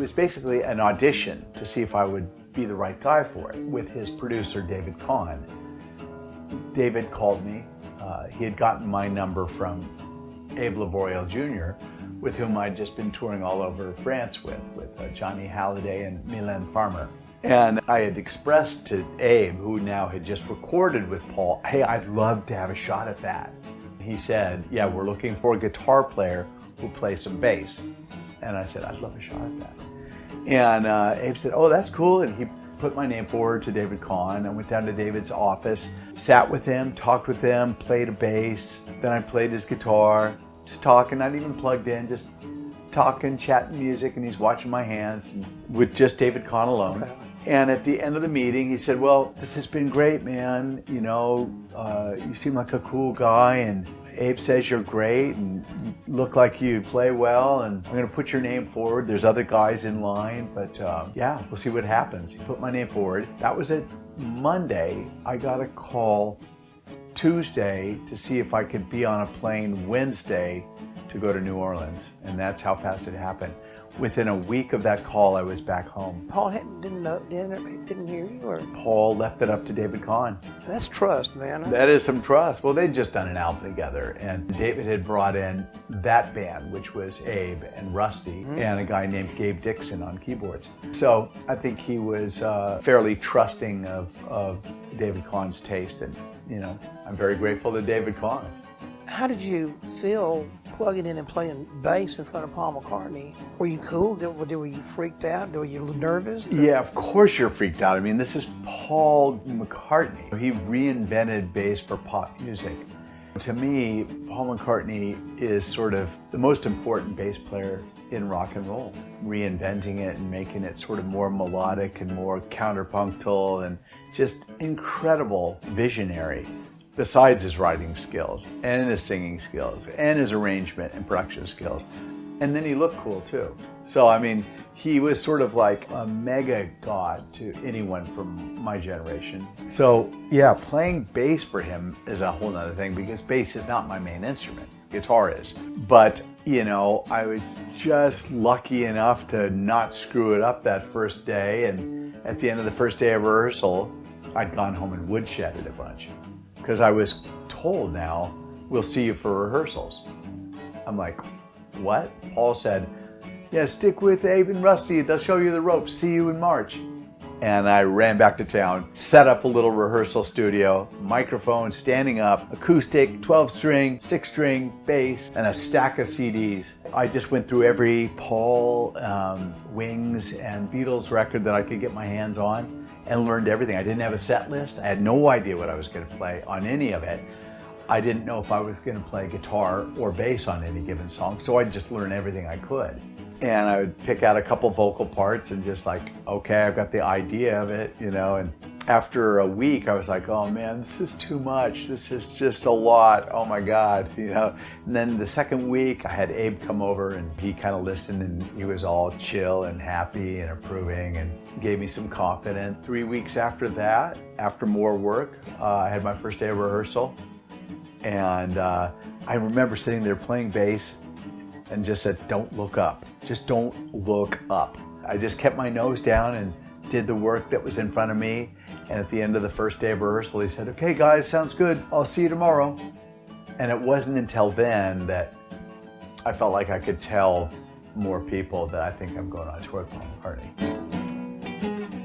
was basically an audition to see if I would be the right guy for it with his producer, David Kahn. David called me. He had gotten my number from Abe Laboriel Jr., with whom I'd just been touring all over France with Johnny Halliday and Mylène Farmer. And I had expressed to Abe, who now had just recorded with Paul, hey, I'd love to have a shot at that. He said, yeah, we're looking for a guitar player who plays some bass. And I said, I'd love a shot at that. And Abe said, oh, that's cool. And he put my name forward to David Kahn. I went down to David's office, sat with him, talked with him, played a bass. Then I played his guitar, just talking, not even plugged in, just talking, chatting music, and he's watching my hands with just David Kahn alone. Okay. And at the end of the meeting, he said, well, this has been great, man. You know, you seem like a cool guy, and Abe says you're great, and you look like you play well, and I'm going to put your name forward. There's other guys in line, but yeah, we'll see what happens. He put my name forward. That was it. Monday. I got a call Tuesday to see if I could be on a plane Wednesday to go to New Orleans, and that's how fast it happened. Within a week of that call, I was back home. Paul didn't hear you, or? Paul left it up to David Kahn. That's trust, man. That is some trust. Well, they'd just done an album together, and David had brought in that band, which was Abe and Rusty, and a guy named Gabe Dixon on keyboards. So I think he was fairly trusting of David Kahn's taste, and you know, I'm very grateful to David Kahn. How did you feel plugging in and playing bass in front of Paul McCartney? Were you cool? Were you freaked out? Were you nervous? Yeah, of course you're freaked out. I mean, this is Paul McCartney. He reinvented bass for pop music. To me, Paul McCartney is sort of the most important bass player in rock and roll, reinventing it and making it sort of more melodic and more counterpunctual and just incredible visionary. Besides his writing skills and his singing skills and his arrangement and production skills. And then he looked cool too. So, I mean, he was sort of like a mega god to anyone from my generation. So, yeah, playing bass for him is a whole nother thing because bass is not my main instrument. Guitar is. But, you know, I was just lucky enough to not screw it up that first day. And at the end of the first day of rehearsal, I'd gone home and woodshedded a bunch. Because I was told now, we'll see you for rehearsals. I'm like, what? Paul said, yeah, stick with Abe and Rusty. They'll show you the ropes. See you in March. And I ran back to town, set up a little rehearsal studio, microphone standing up, acoustic, 12-string, 6-string, bass, and a stack of CDs. I just went through every Paul, Wings, and Beatles record that I could get my hands on and learned everything. I didn't have a set list. I had no idea what I was going to play on any of it. I didn't know if I was going to play guitar or bass on any given song, so I'd just learn everything I could. And I would pick out a couple vocal parts and just like, okay, I've got the idea of it, you know, and after a week I was like, oh man, this is too much. This is just a lot. Oh my God, you know. And then the second week I had Abe come over and he kind of listened and he was all chill and happy and approving and gave me some confidence. 3 weeks after that, after more work, I had my first day of rehearsal. And I remember sitting there playing bass and just said, don't look up. Just don't look up. I just kept my nose down and did the work that was in front of me. And at the end of the first day of rehearsal, he said, okay guys, sounds good. I'll see you tomorrow. And it wasn't until then that I felt like I could tell more people that I think I'm going on tour with Paul McCartney.